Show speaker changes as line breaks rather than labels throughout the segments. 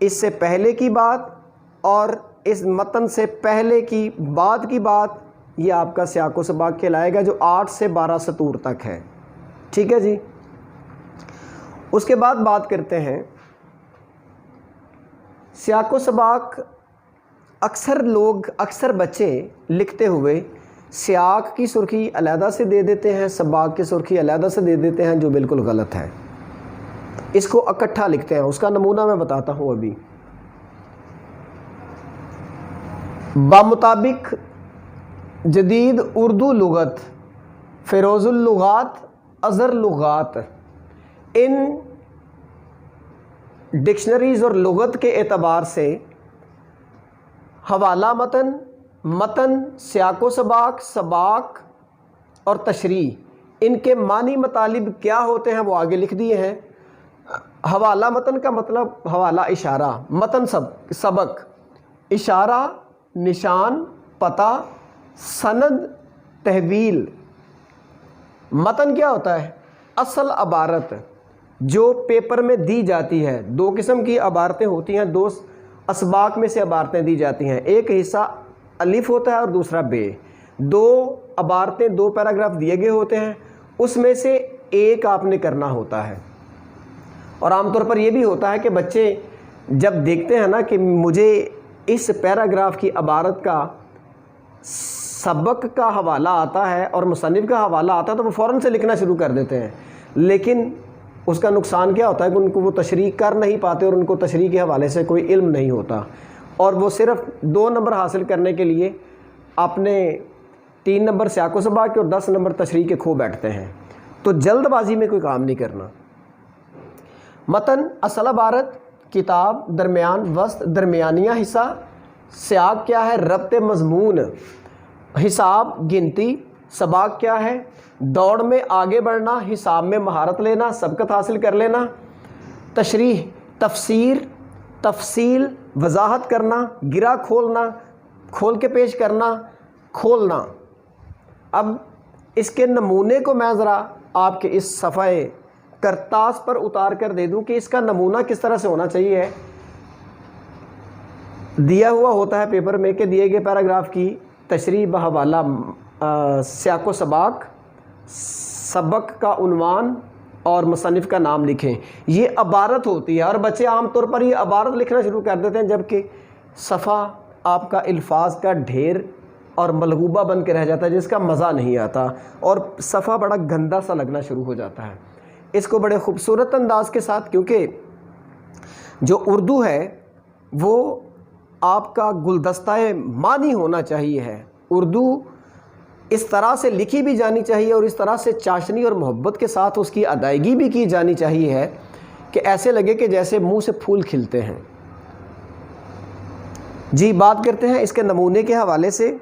اس سے پہلے کی بات اور اس متن سے پہلے کی بعد کی بات، یہ آپ کا سیاق و سباق کہلائے گا، جو 8 سے 12 سطور تک ہے. ٹھیک ہے جی. اس کے بعد بات کرتے ہیں سیاق و سباق. اکثر بچے لکھتے ہوئے سیاق کی سرخی علیحدہ سے دے دیتے ہیں، سباق کی سرخی علیحدہ سے دے دیتے ہیں، جو بالکل غلط ہے. اس کو اکٹھا لکھتے ہیں. اس کا نمونہ میں بتاتا ہوں ابھی. بمطابق جدید اردو لغت، فیروز اللغات، اظہر لغات، ان ڈکشنریز اور لغت کے اعتبار سے حوالہ متن، سیاق و سباق، سباق اور تشریح، ان کے معنی مطالب کیا ہوتے ہیں وہ آگے لکھ دیے ہیں. حوالہ متن کا مطلب حوالہ اشارہ، متن سبق، اشارہ، نشان، پتہ، سند، تحویل. متن کیا ہوتا ہے؟ اصل عبارت جو پیپر میں دی جاتی ہے. 2 قسم کی عبارتیں ہوتی ہیں، 2 اسباق میں سے عبارتیں دی جاتی ہیں. ایک حصہ الف ہوتا ہے اور دوسرا بے. 2 عبارتیں، 2 پیراگراف دیے گئے ہوتے ہیں، اس میں سے ایک آپ نے کرنا ہوتا ہے. اور عام طور پر یہ بھی ہوتا ہے کہ بچے جب دیکھتے ہیں نا کہ مجھے اس پیراگراف کی عبارت کا سبق کا حوالہ آتا ہے اور مصنف کا حوالہ آتا ہے تو وہ فوراً سے لکھنا شروع کر دیتے ہیں. لیکن اس کا نقصان کیا ہوتا ہے کہ ان کو وہ تشریح کر نہیں پاتے اور ان کو تشریح کے حوالے سے کوئی علم نہیں ہوتا، اور وہ صرف 2 نمبر حاصل کرنے کے لیے اپنے 3 نمبر سیاق و سباق کے اور 10 نمبر تشریح کے کھو بیٹھتے ہیں. تو جلد بازی میں کوئی کام نہیں کرنا. متن اصل عبارت، کتاب، درمیان، وسط، درمیانیہ حصہ. سیاق کیا ہے؟ ربط مضمون. حساب، گنتی. سباق کیا ہے؟ دوڑ میں آگے بڑھنا، حساب میں مہارت لینا، سبقت حاصل کر لینا. تشریح، تفسیر، تفصیل، وضاحت کرنا، گرہ کھولنا، کھول کے پیش کرنا، کھولنا. اب اس کے نمونے کو میں ذرا آپ کے اس صفحے کرتاس پر اتار کر دے دوں کہ اس کا نمونہ کس طرح سے ہونا چاہیے. دیا ہوا ہوتا ہے پیپر میں کہ دیے گئے پیراگراف کی تشریح بحوالہ سیاق و سباق، سبق کا عنوان اور مصنف کا نام لکھیں. یہ عبارت ہوتی ہے اور بچے عام طور پر یہ عبارت لکھنا شروع کر دیتے ہیں، جبکہ صفحہ آپ کا الفاظ کا ڈھیر اور ملغوبہ بن کے رہ جاتا ہے جس کا مزہ نہیں آتا، اور صفحہ بڑا گندا سا لگنا شروع ہو جاتا ہے. اس کو بڑے خوبصورت انداز کے ساتھ، کیونکہ جو اردو ہے وہ آپ کا گلدستہ معنی ہونا چاہیے ہے. اردو اس طرح سے لکھی بھی جانی چاہیے اور اس طرح سے چاشنی اور محبت کے ساتھ اس کی ادائیگی بھی کی جانی چاہیے ہے کہ ایسے لگے کہ جیسے منہ سے پھول کھلتے ہیں. جی بات کرتے ہیں اس کے نمونے کے حوالے سے.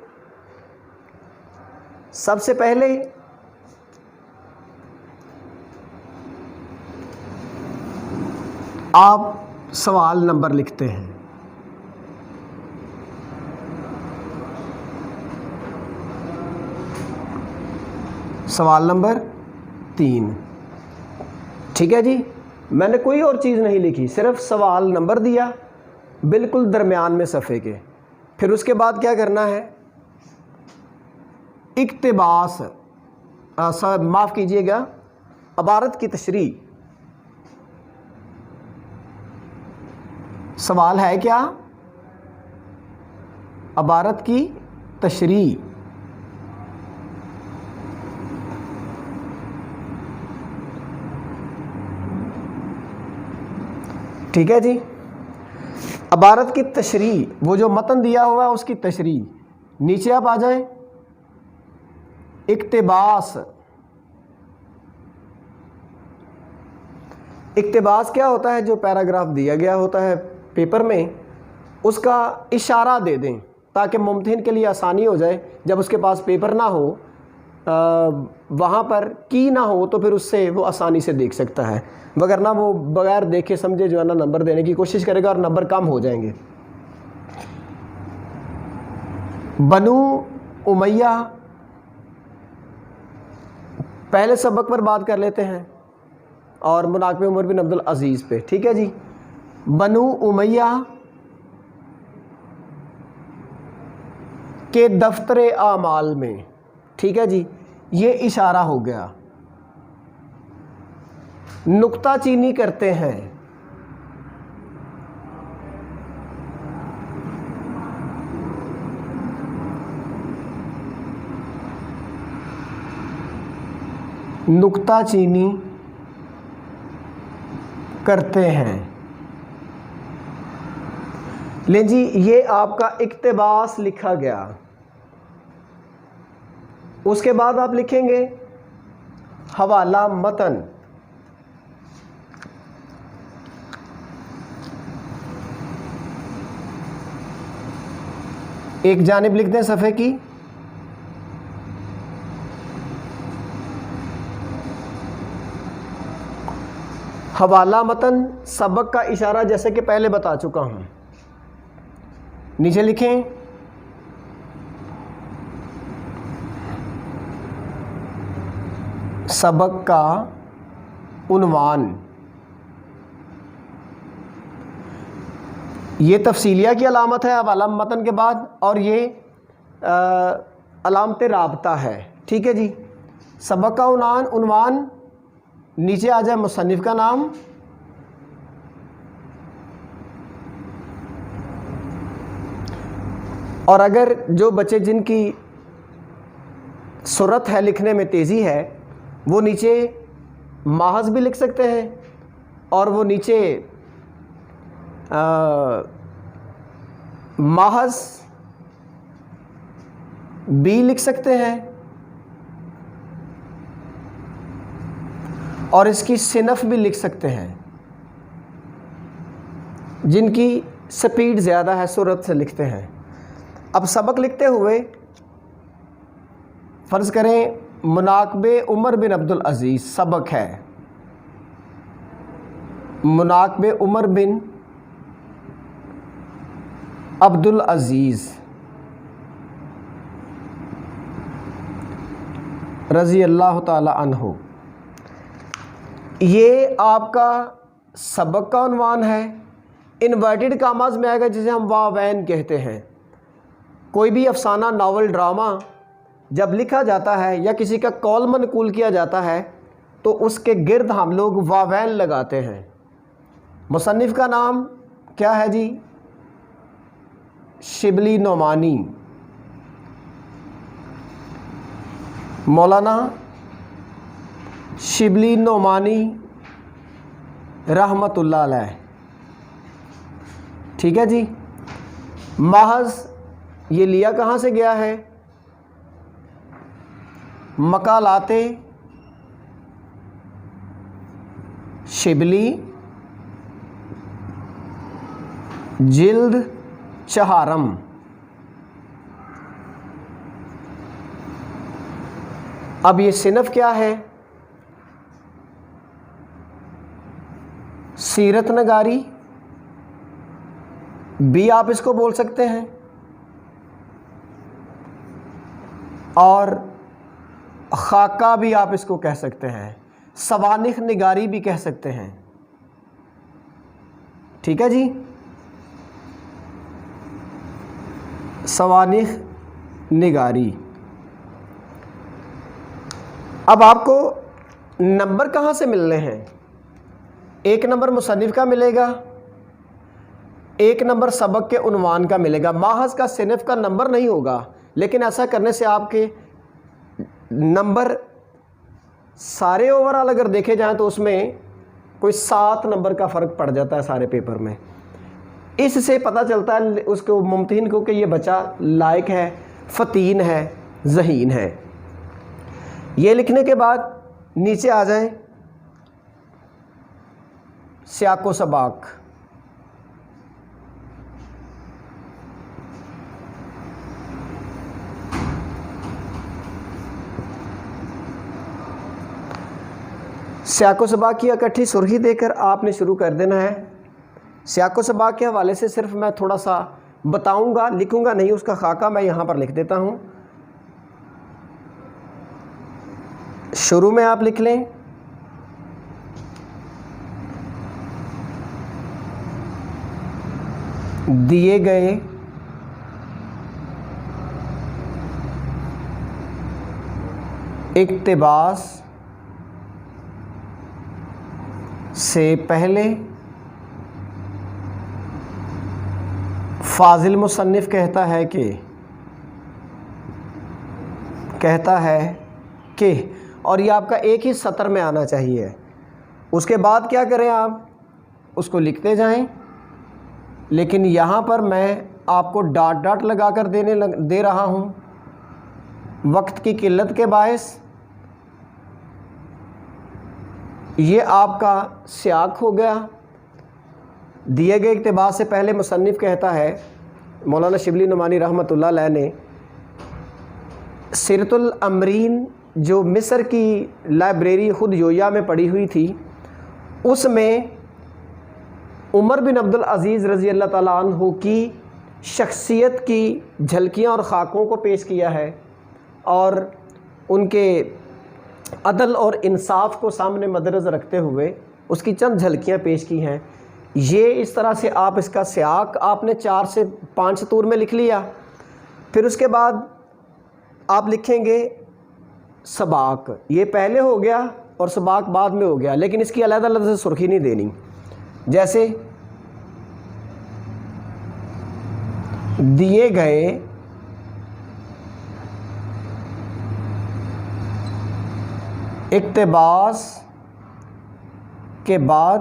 سب سے پہلے آپ سوال نمبر لکھتے ہیں. سوال نمبر 3. ٹھیک ہے جی. میں نے کوئی اور چیز نہیں لکھی، صرف سوال نمبر دیا بالکل درمیان میں صفحے کے. پھر اس کے بعد کیا کرنا ہے؟ اقتباس، معاف کیجئے گا، عبارت کی تشریح. سوال ہے کیا؟ عبارت کی تشریح. ٹھیک ہے جی. عبارت کی تشریح، وہ جو متن دیا ہوا ہے اس کی تشریح. نیچے آپ آ جائیں. اقتباس. اقتباس کیا ہوتا ہے؟ جو پیراگراف دیا گیا ہوتا ہے پیپر میں اس کا اشارہ دے دیں تاکہ ممتحن کے لیے آسانی ہو جائے. جب اس کے پاس پیپر نہ ہو، وہاں پر کی نہ ہو، تو پھر اس سے وہ آسانی سے دیکھ سکتا ہے، وگرنہ وہ بغیر دیکھے سمجھے جو ہے نا نمبر دینے کی کوشش کرے گا اور نمبر کم ہو جائیں گے. بنو امیہ، پہلے سبق پر بات کر لیتے ہیں اور مناقب عمر بن عبدالعزیز پہ. ٹھیک ہے جی. بنو امیہ کے دفتر اعمال میں، ٹھیک ہے جی، یہ اشارہ ہو گیا۔ نکتہ چینی کرتے ہیں، نکتہ چینی کرتے ہیں۔ لیں جی، یہ آپ کا اقتباس لکھا گیا۔ اس کے بعد آپ لکھیں گے حوالہ متن۔ ایک جانب لکھ دیں صفحے کی، حوالہ متن سبق کا اشارہ جیسے کہ پہلے بتا چکا ہوں۔ نیچے لکھیں سبق کا عنوان۔ یہ تفصیلیہ کی علامت ہے حوالہ متن کے بعد، اور یہ علامت رابطہ ہے، ٹھیک ہے جی۔ سبق کا عنوان، نیچے آ جائے مصنف کا نام، اور اگر جو بچے جن کی سرعت ہے لکھنے میں تیزی ہے وہ نیچے محض بھی لکھ سکتے ہیں، اور وہ نیچے محض بھی لکھ سکتے ہیں، اور اس کی صنف بھی لکھ سکتے ہیں جن کی سپیڈ زیادہ ہے، سرعت سے لکھتے ہیں۔ اب سبق لکھتے ہوئے فرض کریں مناقب عمر بن عبدالعزیز سبق ہے، مناقب عمر بن عبدالعزیز رضی اللہ تعالی عنہ، یہ آپ کا سبق کا عنوان ہے۔ انورٹڈ کاماز میں آئے گا جسے ہم واوین کہتے ہیں۔ کوئی بھی افسانہ، ناول، ڈرامہ جب لکھا جاتا ہے یا کسی کا قول منقول کیا جاتا ہے تو اس کے گرد ہم لوگ واوین لگاتے ہیں۔ مصنف کا نام کیا ہے جی؟ شبلی نعمانی، مولانا شبلی نعمانی رحمت اللہ علیہ، ٹھیک ہے جی۔ محض یہ لیا کہاں سے گیا ہے؟ مقالات شبلی جلد 4۔ اب یہ صنف کیا ہے؟ سیرت نگاری بھی آپ اس کو بول سکتے ہیں، اور خاکہ بھی آپ اس کو کہہ سکتے ہیں، سوانح نگاری بھی کہہ سکتے ہیں، ٹھیک ہے جی۔ سوانح نگاری۔ اب آپ کو نمبر کہاں سے ملنے ہیں؟ ایک نمبر مصنف کا ملے گا، ایک نمبر سبق کے عنوان کا ملے گا۔ محض کا صنف کا نمبر نہیں ہوگا، لیکن ایسا کرنے سے آپ کے نمبر سارے اوورال اگر دیکھے جائیں تو اس میں کوئی 7 نمبر کا فرق پڑ جاتا ہے سارے پیپر میں۔ اس سے پتہ چلتا ہے اس کو ممتحن کو کہ یہ بچہ لائق ہے، فتین ہے، ذہین ہے۔ یہ لکھنے کے بعد نیچے آ جائیں سیاق و سباق۔ سیاق و سباق کی اکٹھی سرخی دے کر آپ نے شروع کر دینا ہے۔ سیاق و سباق کے حوالے سے صرف میں تھوڑا سا بتاؤں گا، لکھوں گا نہیں، اس کا خاکہ میں یہاں پر لکھ دیتا ہوں۔ شروع میں آپ لکھ لیں دیے گئے اقتباس سے پہلے فاضل مصنف کہتا ہے کہ اور یہ آپ کا ایک ہی سطر میں آنا چاہیے. اس کے بعد کیا کریں، آپ اس کو لکھتے جائیں، لیکن یہاں پر میں آپ کو ڈاٹ ڈاٹ لگا کر دے رہا ہوں وقت کی قلت کے باعث. یہ آپ کا سیاق ہو گیا. دیے گئے اقتباس سے پہلے مصنف کہتا ہے، مولانا شبلی نعمانی رحمۃ اللہ علیہ نے سیرۃ الامرین جو مصر کی لائبریری خود یویا میں پڑی ہوئی تھی، اس میں عمر بن عبد العزیز رضی اللہ تعالیٰ عنہ کی شخصیت کی جھلکیاں اور خاکوں کو پیش کیا ہے، اور ان کے عدل اور انصاف کو سامنے مدنظر رکھتے ہوئے اس کی چند جھلکیاں پیش کی ہیں. یہ اس طرح سے آپ اس کا سیاق آپ نے 4 سے 5 سطور میں لکھ لیا. پھر اس کے بعد آپ لکھیں گے سباق. یہ پہلے ہو گیا اور سباق بعد میں ہو گیا، لیکن اس کی علیحدہ لفظ سے سرخی نہیں دینی. جیسے دیے گئے اقتباس کے بعد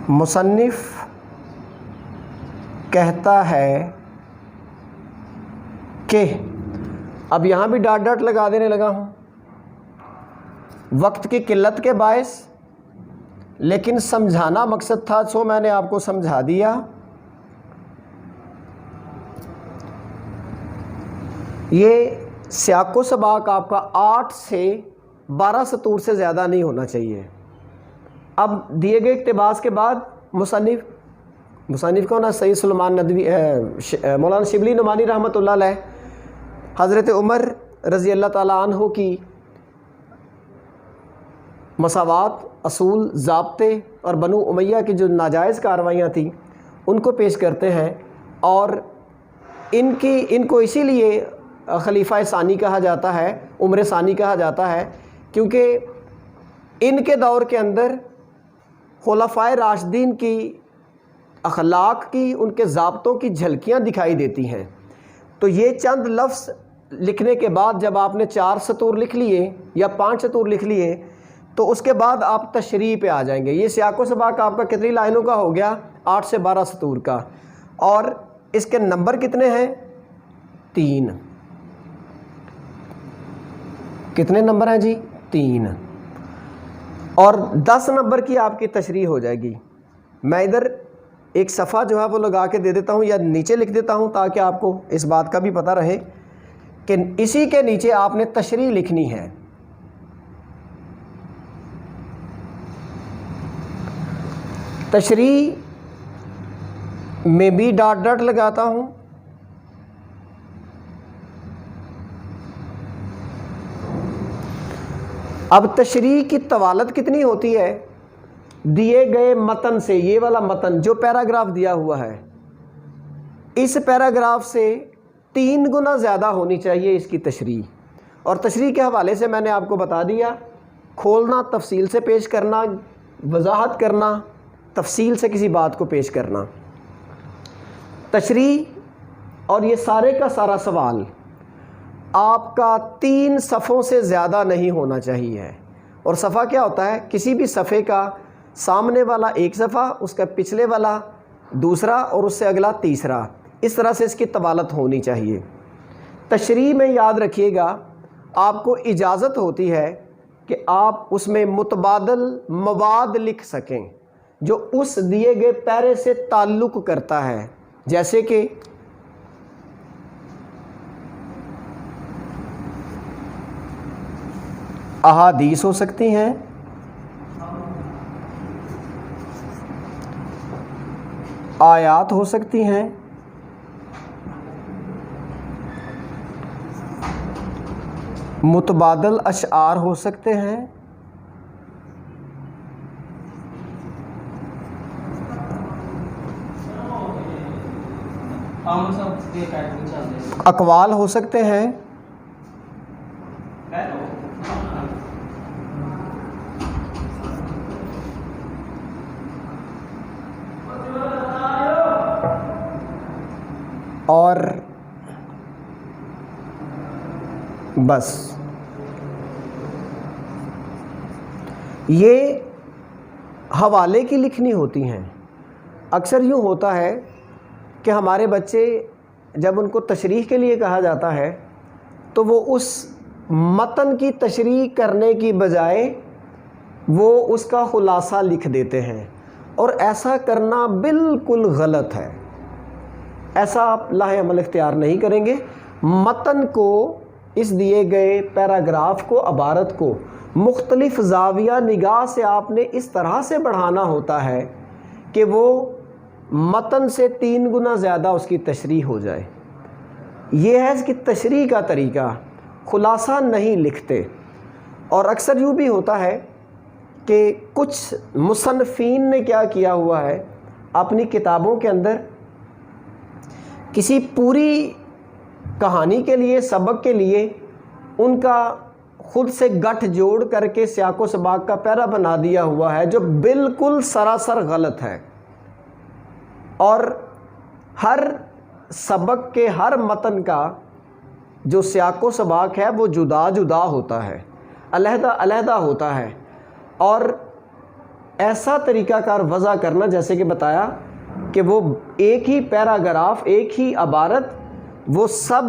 مصنف کہتا ہے کہ، اب یہاں بھی ڈاٹ ڈاٹ لگا دینے لگا ہوں وقت کی قلت کے باعث، لیکن سمجھانا مقصد تھا سو میں نے آپ کو سمجھا دیا. یہ سیاق و سباق آپ کا 8 سے 12 سطور سے زیادہ نہیں ہونا چاہیے. اب دیے گئے اقتباس کے بعد مصنف کون ہے؟ سید سلیمان ندوی، مولانا شبلی نعمانی رحمۃ اللہ علیہ. حضرت عمر رضی اللہ تعالیٰ عنہ کی مساوات، اصول، ضابطے اور بنو امیہ کی جو ناجائز کارروائیاں تھیں ان کو پیش کرتے ہیں، اور ان کو اسی لیے خلیفہ ثانی کہا جاتا ہے، عمر ثانی کہا جاتا ہے، کیونکہ ان کے دور کے اندر خلفائے راشدین کی اخلاق کی، ان کے ضابطوں کی جھلکیاں دکھائی دیتی ہیں. تو یہ چند لفظ لکھنے کے بعد جب آپ نے 4 سطور لکھ لیے یا 5 سطور لکھ لیے، تو اس کے بعد آپ تشریح پہ آ جائیں گے. یہ سیاق و سباق آپ کا کتنی لائنوں کا ہو گیا؟ 8 سے 12 سطور کا. اور اس کے نمبر کتنے ہیں؟ 3. کتنے نمبر ہیں جی؟ 3. اور 10 نمبر کی آپ کی تشریح ہو جائے گی. میں ادھر ایک صفحہ جو ہے وہ لگا کے دے دیتا ہوں یا نیچے لکھ دیتا ہوں تاکہ آپ کو اس بات کا بھی پتہ رہے کہ اسی کے نیچے آپ نے تشریح لکھنی ہے. تشریح میں بھی ڈاٹ ڈاٹ لگاتا ہوں. اب تشریح کی طوالت کتنی ہوتی ہے؟ دیے گئے متن سے، یہ والا متن جو پیراگراف دیا ہوا ہے، اس پیراگراف سے 3 گنا زیادہ ہونی چاہیے اس کی تشریح. اور تشریح کے حوالے سے میں نے آپ کو بتا دیا، کھولنا، تفصیل سے پیش کرنا، وضاحت کرنا، تفصیل سے کسی بات کو پیش کرنا. تشریح اور یہ سارے کا سارا سوال آپ کا 3 صفحوں سے زیادہ نہیں ہونا چاہیے. اور صفحہ کیا ہوتا ہے؟ کسی بھی صفحے کا سامنے والا ایک صفحہ، اس کا پچھلے والا دوسرا، اور اس سے اگلا تیسرا. اس طرح سے اس کی طوالت ہونی چاہیے. تشریح میں یاد رکھیے گا، آپ کو اجازت ہوتی ہے کہ آپ اس میں متبادل مواد لکھ سکیں جو اس دیے گئے پیرے سے تعلق کرتا ہے. جیسے کہ احادیث ہو سکتی ہیں، آیات ہو سکتی ہیں، متبادل اشعار ہو سکتے ہیں، اقوال ہو سکتے ہیں، اور بس یہ حوالے کی لکھنی ہوتی ہیں۔ اکثر یوں ہوتا ہے کہ ہمارے بچے جب ان کو تشریح کے لیے کہا جاتا ہے تو وہ اس متن کی تشریح کرنے کی بجائے وہ اس کا خلاصہ لکھ دیتے ہیں، اور ایسا کرنا بالکل غلط ہے۔ ایسا آپ لاہ عمل اختیار نہیں کریں گے۔ متن کو، اس دیے گئے پیراگراف کو، عبارت کو مختلف زاویہ نگاہ سے آپ نے اس طرح سے بڑھانا ہوتا ہے کہ وہ متن سے 3 گنا زیادہ اس کی تشریح ہو جائے۔ یہ ہے اس کی تشریح کا طریقہ، خلاصہ نہیں لکھتے۔ اور اکثر یوں بھی ہوتا ہے کہ کچھ مصنفین نے کیا کیا ہوا ہے، اپنی کتابوں کے اندر کسی پوری کہانی کے لیے، سبق کے لیے ان کا خود سے گٹھ جوڑ کر کے سیاق و سباق کا پیرا بنا دیا ہوا ہے، جو بالکل سراسر غلط ہے۔ اور ہر سبق کے، ہر متن کا جو سیاق و سباق ہے وہ جدا جدا ہوتا ہے، علیحدہ علیحدہ ہوتا ہے۔ اور ایسا طریقہ کار وضع کرنا، جیسے کہ بتایا کہ وہ ایک ہی پیراگراف، ایک ہی عبارت وہ سب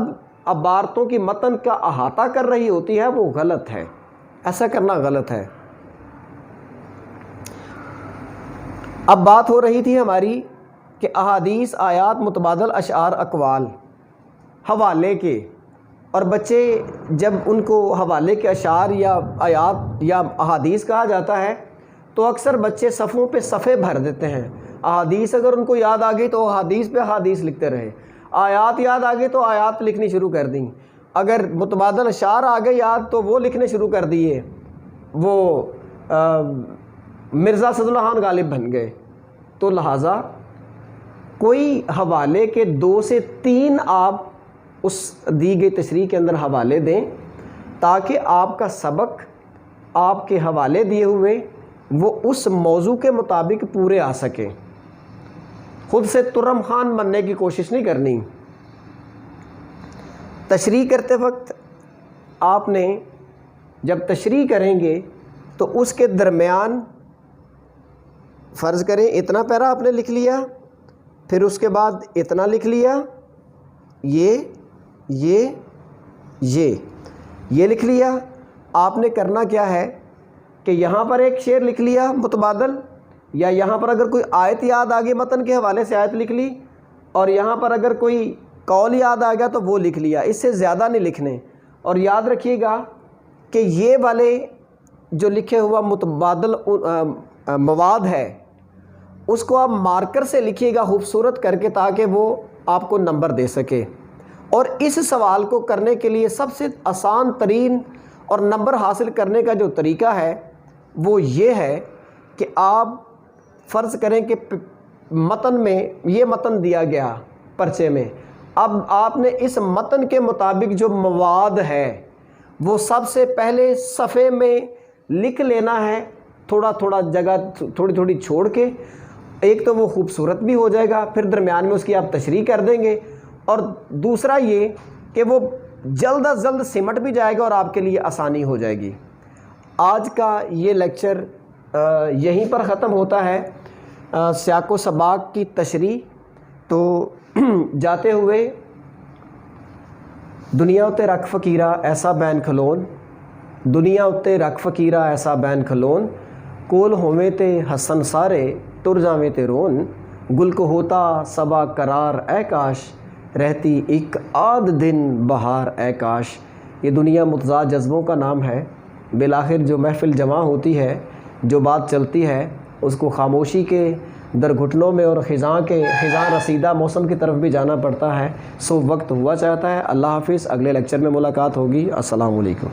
عبارتوں کی متن کا احاطہ کر رہی ہوتی ہے، وہ غلط ہے۔ ایسا کرنا غلط ہے۔ اب بات ہو رہی تھی ہماری کہ احادیث، آیات، متبادل اشعار، اقوال، حوالے کے، اور بچے جب ان کو حوالے کے اشعار یا آیات یا احادیث کہا جاتا ہے تو اکثر بچے صفوں پہ صفحے بھر دیتے ہیں۔ احادیث اگر ان کو یاد آ گئی تو احادیث پہ احادیث لکھتے رہے، آیات یاد آ گئی تو آیات لکھنی شروع کر دیں، اگر متبادل اشعار آ گئے یاد تو وہ لکھنے شروع کر دیے، وہ مرزا اسد اللہ خان غالب بن گئے۔ تو لہٰذا کوئی حوالے کے 2 سے 3 آپ اس دی گئی تشریح کے اندر حوالے دیں، تاکہ آپ کا سبق، آپ کے حوالے دیے ہوئے وہ اس موضوع کے مطابق پورے آ سکیں۔ خود سے ترم خان بننے کی کوشش نہیں کرنی۔ تشریح کرتے وقت آپ نے جب تشریح کریں گے تو اس کے درمیان فرض کریں اتنا پیرا آپ نے لکھ لیا، پھر اس کے بعد اتنا لکھ لیا، یہ لکھ لیا۔ آپ نے کرنا کیا ہے کہ یہاں پر ایک شعر لکھ لیا متبادل، یا یہاں پر اگر کوئی آیت یاد آ گئی متن کے حوالے سے آیت لکھ لی، اور یہاں پر اگر کوئی قول یاد آ گیا تو وہ لکھ لیا، اس سے زیادہ نہیں لکھنے۔ اور یاد رکھیے گا کہ یہ والے جو لکھے ہوا متبادل مواد ہے اس کو آپ مارکر سے لکھیے گا خوبصورت کر کے، تاکہ وہ آپ کو نمبر دے سکے۔ اور اس سوال کو کرنے کے لیے سب سے آسان ترین اور نمبر حاصل کرنے کا جو طریقہ ہے وہ یہ ہے کہ آپ فرض کریں کہ متن میں یہ متن دیا گیا پرچے میں، اب آپ نے اس متن کے مطابق جو مواد ہے وہ سب سے پہلے صفحے میں لکھ لینا ہے، تھوڑا تھوڑا جگہ تھوڑی تھوڑی چھوڑ کے۔ ایک تو وہ خوبصورت بھی ہو جائے گا، پھر درمیان میں اس کی آپ تشریح کر دیں گے، اور دوسرا یہ کہ وہ جلد از جلد سمٹ بھی جائے گا اور آپ کے لیے آسانی ہو جائے گی۔ آج کا یہ لیکچر یہیں پر ختم ہوتا ہے، سیاق و سباق کی تشریح۔ تو جاتے ہوئے دنیا اتے رکھ فقیرہ ایسا بین کھلون، دنیا اتے رکھ فقیرہ ایسا بین کھلون، کول ہوویں تے حسن سارے ٹر جاویں تے رون، گل کو ہوتا صبا قرار اے کاش، رہتی ایک آدھ دن بہار اے کاش۔ یہ دنیا متضاد جذبوں کا نام ہے۔ بالآخر جو محفل جمع ہوتی ہے، جو بات چلتی ہے، اس کو خاموشی کے در گھٹنوں میں اور خزاں رسیدہ موسم کی طرف بھی جانا پڑتا ہے۔ سو وقت ہوا چاہتا ہے۔ اللہ حافظ، اگلے لیکچر میں ملاقات ہوگی۔ السلام علیکم۔